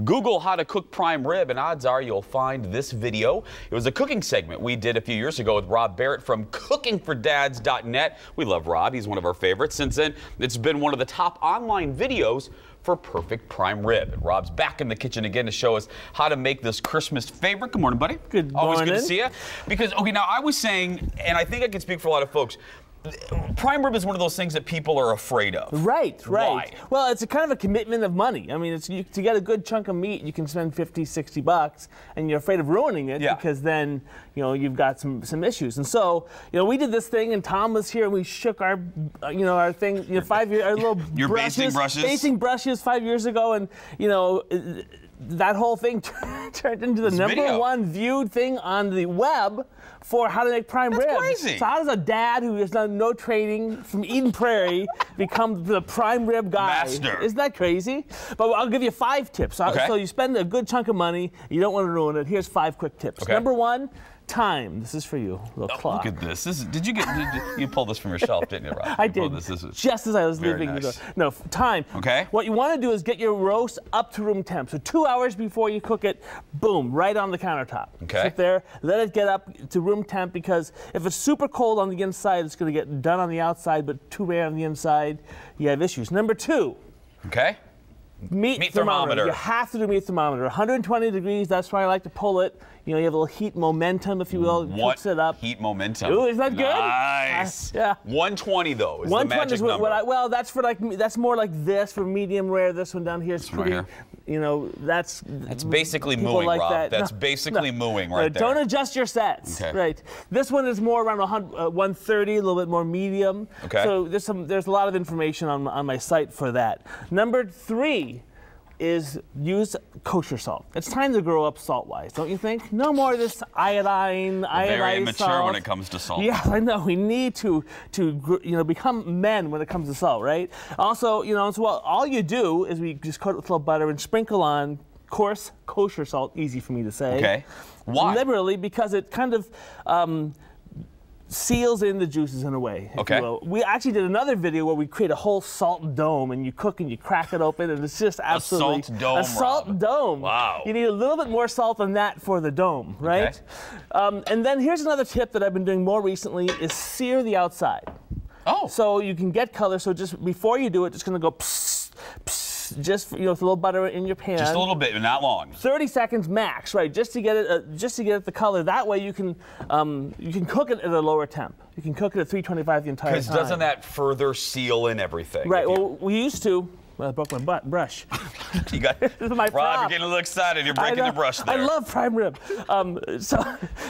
Google how to cook prime rib, and odds are you'll find this video. It was a cooking segment we did a few years ago with Rob Barrett from cookingfordads.net. We love Rob. He's one of our favorites. Since then, it's been one of the top online videos for perfect prime rib. And Rob's back in the kitchen again to show us how to make this Christmas favorite. Good morning, buddy. Good morning. Always good to see you. Because, okay, now I was saying, and I think I can speak for a lot of folks, prime rib is one of those things that people are afraid of. Right. Why? Well, it's a kind of a commitment of money. I mean, to get a good chunk of meat, you can spend $50, $60, and you're afraid of ruining it because then, you've got some issues. And so, we did this thing, and Tom was here, and we shook our, our thing, 5 years, our little Your basting brushes 5 years ago, and that whole thing turned into the #1 viewed thing on the web for how to make prime rib. That's crazy. So how does a dad who has done no training from Eden Prairie become the prime rib guy? Master. Isn't that crazy? But I'll give you 5 tips. Okay. So you spend a good chunk of money, you don't want to ruin it. Here's 5 quick tips. Okay. #1, time. This is for you, little clock. Look at this. Did you pull this from your shelf, didn't you, Rob? I did. Just as I was leaving the door. No, time. Okay. What you want to do is get your roast up to room temp. So 2 hours before you cook it, boom, right on the countertop. Okay. Sit there, let it get up to room temp, because if it's super cold on the inside, it's going to get done on the outside, but too rare on the inside, you have issues. #2. Okay. Meat thermometer. You have to do meat thermometer. 120 degrees, that's why I like to pull it. You have a little heat momentum, if you will. Cooks it up. Heat momentum. Ooh, isn't that good? Nice. Yeah. 120 though is the magic number. Well, that's more like this for medium rare. This one down here is pretty. Right here. That's basically mooing, like Rob. that. That's basically mooing right there. Don't adjust your sets. Okay. Right. This one is more around 130, a little bit more medium. Okay. So there's a lot of information on my site for that. #3 is use kosher salt. It's time to grow up salt-wise, don't you think? No more of this iodized very immature salt. when it comes to salt. Yeah, I know. We need to become men when it comes to salt, right? Also, so all you do is we just coat it with a little butter and sprinkle on coarse kosher salt. Easy for me to say. Okay. Why? Liberally, because it kind of seals in the juices in a way, if you will. We actually did another video where we create a whole salt dome, and you cook and you crack it open, and it's just absolutely a salt dome. Wow. You need a little bit more salt than that for the dome, right? Okay. And then here's another tip that I've been doing more recently is sear the outside. Oh. So you can get color. So just before you do it, it's going to go psst, psst, just with a little butter in your pan. Just a little bit, not long. 30 seconds max, right? Just to get it, the color. That way you can cook it at a lower temp. You can cook it at 325 the entire time. Because doesn't that further seal in everything? Right. Well, we used to. Well, I broke my brush. You got this is my Rob, prop. you're getting a little excited. You're breaking the brush there. I love prime rib.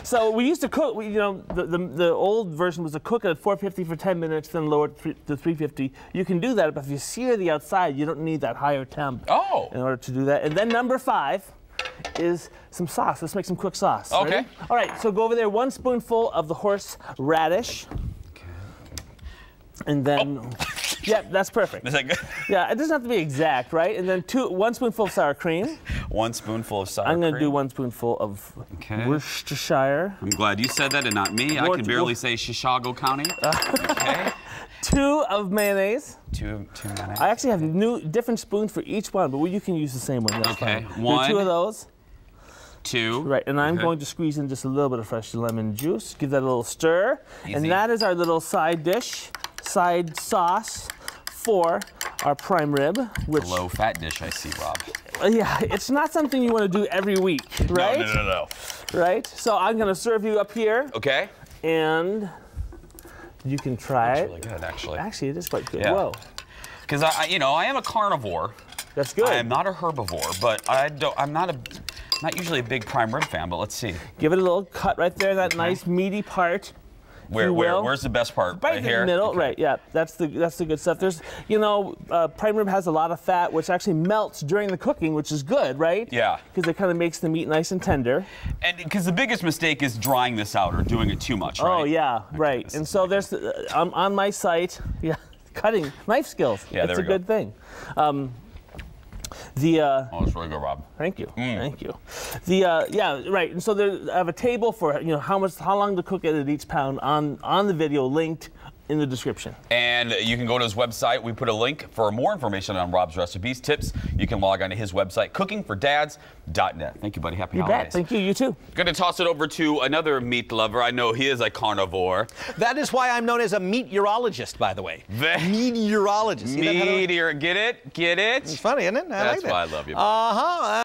So we used to cook. The old version was to cook it at 450 for 10 minutes, then lower it to 350. You can do that, but if you sear the outside, you don't need that higher temp. Oh. In order to do that. And then #5 is some sauce. Let's make some quick sauce. Okay. Ready? All right. So go over there. 1 spoonful of the horse radish. Okay. And then. Oh. Yep, that's perfect. Is that good? Yeah, it doesn't have to be exact, right? And then 1 spoonful of sour cream. 1 spoonful of sour cream. I'm going to do 1 spoonful of Worcestershire. I'm glad you said that and not me. I can barely say Chicago County. Okay. 2 of mayonnaise. 2 mayonnaise. I actually have different spoons for each one, but you can use the same one. That's fine. 1. 2 of those. 2. Right, and I'm going to squeeze in just a little bit of fresh lemon juice. Give that a little stir. Easy. And that is our little side sauce for our prime rib, which a low-fat dish, I see, Rob. Yeah, it's not something you want to do every week, right? No. Right. So I'm going to serve you up here. Okay. And you can try it. It's really good, actually. Actually, it is quite good. Yeah. Whoa. Because I am a carnivore. That's good. I am not a herbivore, but I'm not usually a big prime rib fan. But let's see. Give it a little cut right there, that nice meaty part. Where's the best part? Right here? In the middle, right? Yeah, that's the good stuff. There's, prime rib has a lot of fat, which actually melts during the cooking, which is good, right? Yeah. Because it kind of makes the meat nice and tender. And because the biggest mistake is drying this out or doing it too much, right? Oh yeah, right. And so there's on my site, cutting knife skills. Yeah, it's a good thing. Oh, it's really good, Rob. Thank you. Thank you. Right. And so I have a table for how long to cook it at each pound on the video linked in the description. And you can go to his website. We put a link for more information on Rob's recipes, tips. You can log on to his website, cookingfordads.net. Thank you, buddy. Happy holidays. You bet. Thank you. You too. Going to toss it over to another meat lover. I know he is a carnivore. That is why I'm known as a meteorologist, by the way. Meteorologist. Meteor. Get it? Get it? It's funny, isn't it? That's why I love you. Uh-huh.